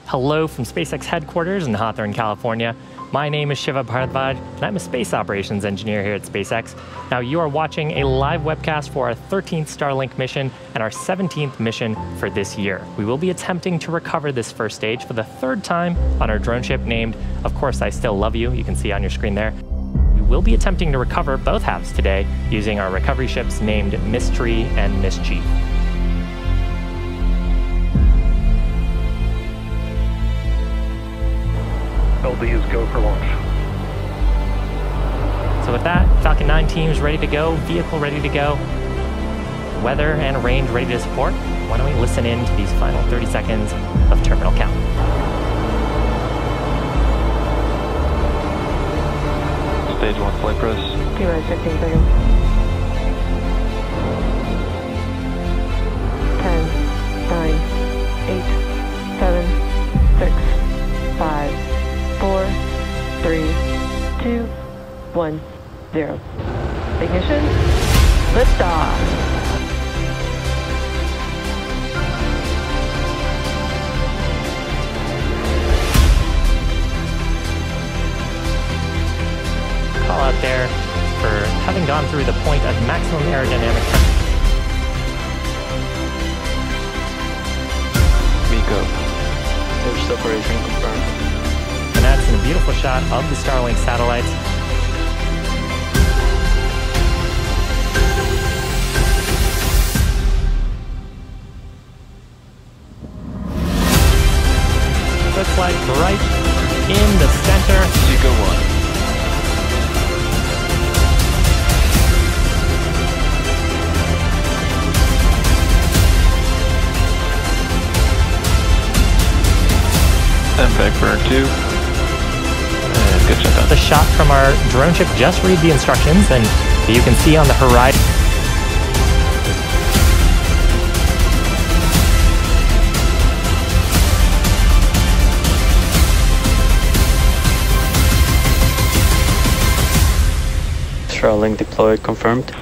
Hello from SpaceX headquarters in Hawthorne, California. My name is Shiva Bharadwaj, and I'm a space operations engineer here at SpaceX. Now, you are watching a live webcast for our 13th Starlink mission and our 17th mission for this year. We will be attempting to recover this first stage for the third time on our drone ship named, Of Course I Still Love You. You can see on your screen there. We will be attempting to recover both halves today using our recovery ships named Mystery and Mischief. LD is go for launch. So with that, Falcon 9 teams ready to go, vehicle ready to go, weather and range ready to support. Why don't we listen in to these final 30 seconds of terminal count. Stage 1 flight press. T-minus 15 seconds. 10, 9, 8, 7, 6, 5, 4, 3, 2, 1, 0. Ignition. Liftoff. Call out there for having gone through the point of maximum aerodynamic pressure. Miko. Edge separation confirmed. And that's a beautiful shot of the Starlink satellites. Looks like right in the center. Miko 1. Impact burn 2. And good shot done. The shot from our drone ship just read the instructions, and you can see on the horizon. Starlink deployed confirmed.